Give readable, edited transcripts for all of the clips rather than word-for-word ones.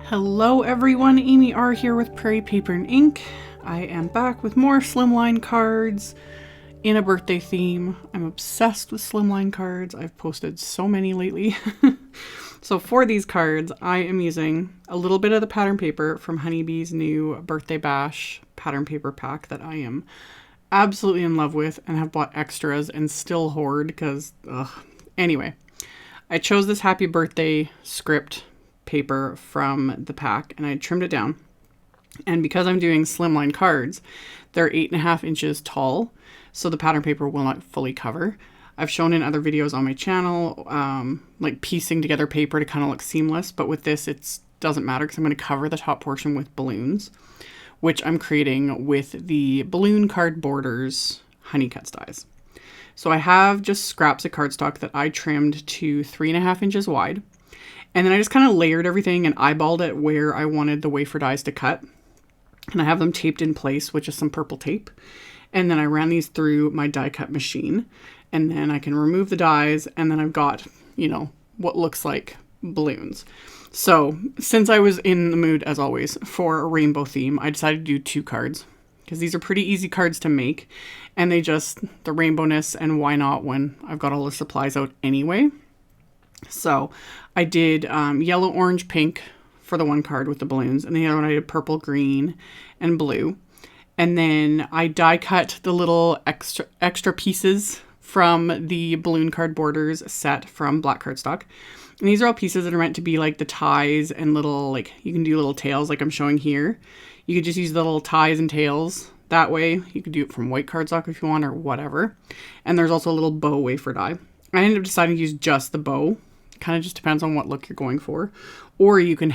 Hello everyone, AmyR here with Prairie Paper and Ink. I am back with more Slimline cards in a birthday theme. I'm obsessed with Slimline cards. I've posted so many lately. So for these cards, I am using a little bit of the pattern paper from Honeybee's new Birthday Bash pattern paper pack that I am absolutely in love with and have bought extras and still hoard because, Anyway, I chose this Happy Birthday script paper from the pack and I trimmed it down, and because I'm doing slimline cards, they're 8.5 inches tall, so the pattern paper will not fully cover. I've shown in other videos on my channel like piecing together paper to kind of look seamless, but with this it doesn't matter because I'm going to cover the top portion with balloons, which I'm creating with the Balloon Card Borders Honeycuts dies. So I have just scraps of cardstock that I trimmed to 3.5 inches wide. And then I just kind of layered everything and eyeballed it where I wanted the wafer dies to cut. And I have them taped in place with just some purple tape. And then I ran these through my die cut machine. And then I can remove the dies. And then I've got, you know, what looks like balloons. So since I was in the mood, as always, for a rainbow theme, I decided to do 2 cards. Because these are pretty easy cards to make. And they just, the rainbowness, and why not when I've got all the supplies out anyway. So I did yellow, orange, pink for the one card with the balloons. And the other one I did purple, green, and blue. And then I die cut the little extra pieces from the Balloon Card Borders set from Black Cardstock. And these are all pieces that are meant to be like the ties and little, like, you can do little tails like I'm showing here. You could just use the little ties and tails that way. You could do it from white cardstock if you want or whatever. And there's also a little bow wafer die. I ended up deciding to use just the bow. Kind of just depends on what look you're going for. Or you can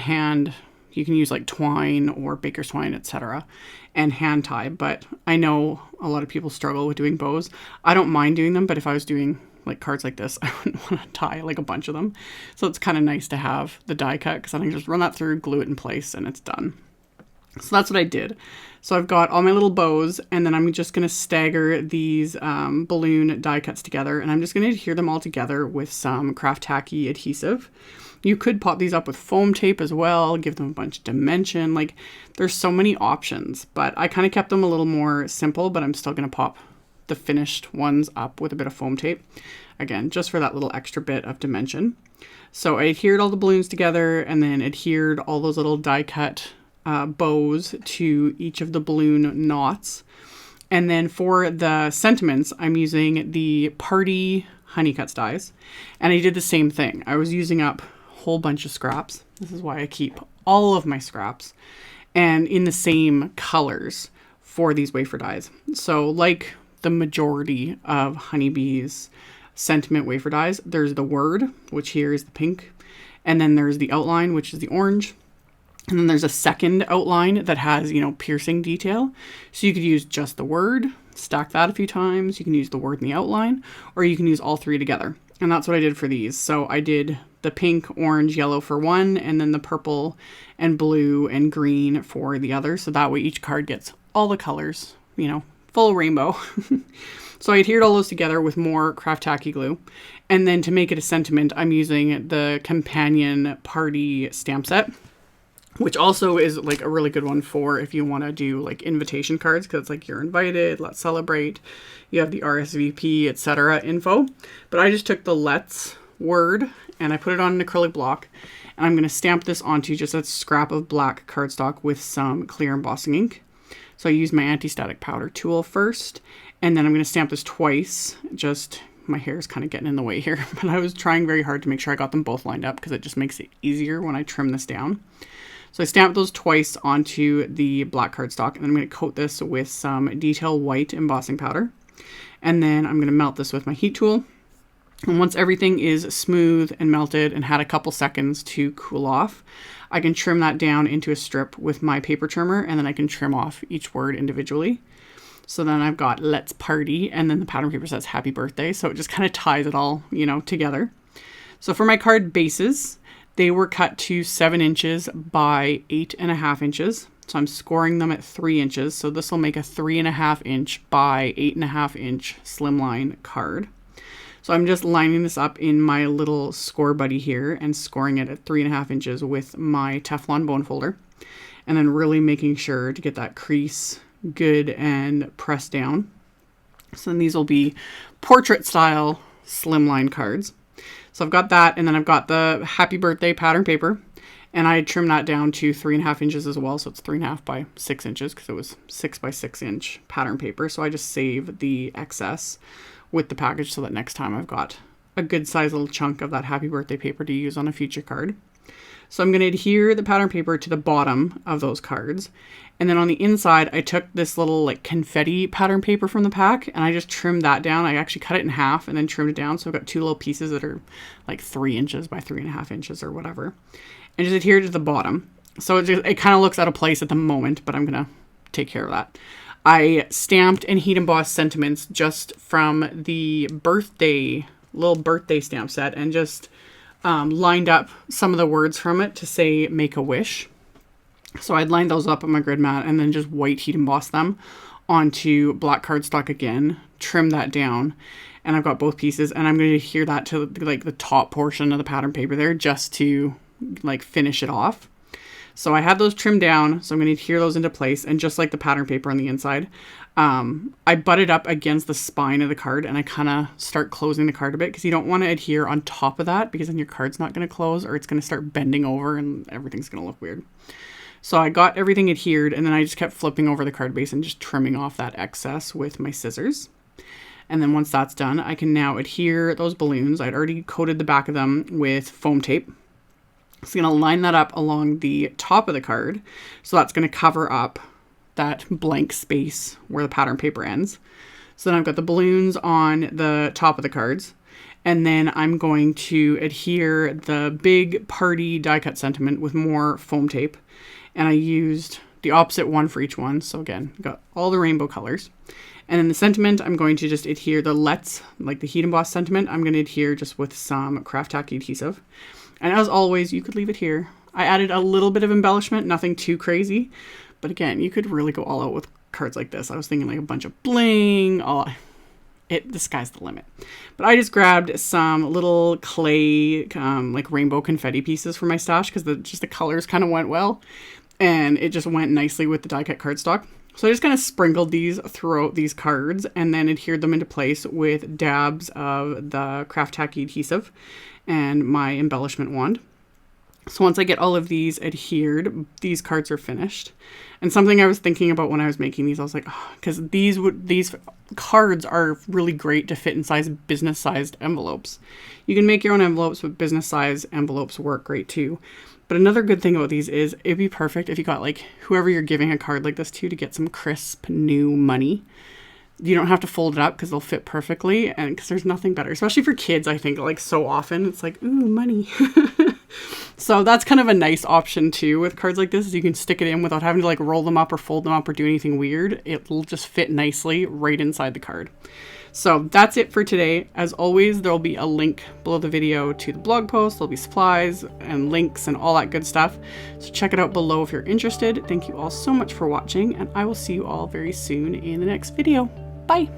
use like twine or baker's twine, etc. and hand tie. But I know a lot of people struggle with doing bows. I don't mind doing them, but if I was doing like cards like this, I wouldn't want to tie like a bunch of them. So it's kind of nice to have the die cut because I can just run that through, glue it in place, and it's done. So that's what I did. So I've got all my little bows, and then I'm just going to stagger these balloon die cuts together, and I'm just going to adhere them all together with some Craft Tacky adhesive. You could pop these up with foam tape as well, give them a bunch of dimension. Like, there's so many options, but I kind of kept them a little more simple, but I'm still going to pop the finished ones up with a bit of foam tape. Again, just for that little extra bit of dimension. So I adhered all the balloons together and then adhered all those little die cut bows to each of the balloon knots. And then for the sentiments, I'm using the Party Honeycuts dies. And I did the same thing. I was using up a whole bunch of scraps. This is why I keep all of my scraps. And in the same colors for these wafer dies. So like the majority of Honeybee's sentiment wafer dies, there's the word, which here is the pink. And then there's the outline, which is the orange. And then there's a second outline that has, you know, piercing detail. So you could use just the word, stack that a few times. You can use the word and the outline, or you can use all 3 together. And that's what I did for these. So I did the pink, orange, yellow for one, and then the purple and blue and green for the other. So that way each card gets all the colors, you know, full rainbow. So I adhered all those together with more Craft Tacky glue. And then to make it a sentiment, I'm using the Companion Party stamp set, which also is like a really good one for if you want to do like invitation cards, because it's like you're invited, let's celebrate. You have the RSVP, etc. info. But I just took the let's word and I put it on an acrylic block. And I'm going to stamp this onto just a scrap of black cardstock with some clear embossing ink. So I use my anti-static powder tool first. And then I'm going to stamp this twice. Just, my hair is kind of getting in the way here. But I was trying very hard to make sure I got them both lined up because it just makes it easier when I trim this down. So I stamped those twice onto the black cardstock, and then I'm going to coat this with some detail white embossing powder. And then I'm going to melt this with my heat tool. And once everything is smooth and melted and had a couple seconds to cool off, I can trim that down into a strip with my paper trimmer, and then I can trim off each word individually. So then I've got let's party, and then the pattern paper says happy birthday. So it just kind of ties it all, you know, together. So for my card bases, they were cut to 7 inches by 8.5 inches. So I'm scoring them at 3 inches. So this will make a 3.5 inch by 8.5 inch slimline card. So So I'm just lining this up in my little score buddy here and scoring it at 3.5 inches with my Teflon bone folder. And then really making sure to get that crease good and pressed down. So then these will be portrait style slimline cards. So I've got that, and then I've got the happy birthday pattern paper, and I trimmed that down to 3.5 inches as well. So it's 3.5 by 6 inches because it was 6 by 6 inch pattern paper. So I just save the excess with the package so that next time I've got a good size little chunk of that happy birthday paper to use on a future card. So I'm going to adhere the pattern paper to the bottom of those cards. And then on the inside, I took this little like confetti pattern paper from the pack and I just trimmed that down. I actually cut it in half and then trimmed it down. So I've got 2 little pieces that are like 3 inches by 3.5 inches or whatever. And just adhere to the bottom. So it kind of looks out of place at the moment, but I'm going to take care of that. I stamped and heat embossed sentiments just from the little birthday stamp set, and just lined up some of the words from it to say make a wish. So I'd lined those up on my grid mat and then just white heat embossed them onto black cardstock again, trim that down, and I've got both pieces, and I'm going to adhere that to like the top portion of the pattern paper there just to like finish it off. So I had those trimmed down, so I'm going to adhere those into place, and just like the pattern paper on the inside, I butt it up against the spine of the card, and I kind of start closing the card a bit because you don't want to adhere on top of that because then your card's not going to close, or it's going to start bending over and everything's going to look weird. So I got everything adhered, and then I just kept flipping over the card base and just trimming off that excess with my scissors. And then once that's done, I can now adhere those balloons. I'd already coated the back of them with foam tape. So I'm going to line that up along the top of the card. So that's going to cover up that blank space where the pattern paper ends. So then I've got the balloons on the top of the cards. And then I'm going to adhere the big party die cut sentiment with more foam tape. And I used the opposite one for each one. So again, got all the rainbow colors. And then the sentiment, I'm going to just adhere the Let's, like the heat embossed sentiment, I'm going to adhere just with some craft tacky adhesive. And as always, you could leave it here. I added a little bit of embellishment, nothing too crazy. But again, you could really go all out with cards like this. I was thinking like a bunch of bling. The sky's the limit. But I just grabbed some little clay, like rainbow confetti pieces for my stash because the colors kind of went well. And it just went nicely with the die cut cardstock. So I just kind of sprinkled these throughout these cards and then adhered them into place with dabs of the craft tacky adhesive and my embellishment wand. So once I get all of these adhered, these cards are finished. And something I was thinking about when I was making these, I was like, because these cards are really great to fit in business-sized envelopes. You can make your own envelopes, but business-sized envelopes work great too. But another good thing about these is it'd be perfect if you got like whoever you're giving a card like this to get some crisp new money. You don't have to fold it up because they'll fit perfectly, and because there's nothing better, especially for kids. I think like so often it's like, ooh, money. So that's kind of a nice option too with cards like this, is you can stick it in without having to like roll them up or fold them up or do anything weird. It'll just fit nicely right inside the card. So that's it for today. As always, there'll be a link below the video to the blog post. There'll be supplies and links and all that good stuff. So check it out below if you're interested. Thank you all so much for watching, and I will see you all very soon in the next video. Bye.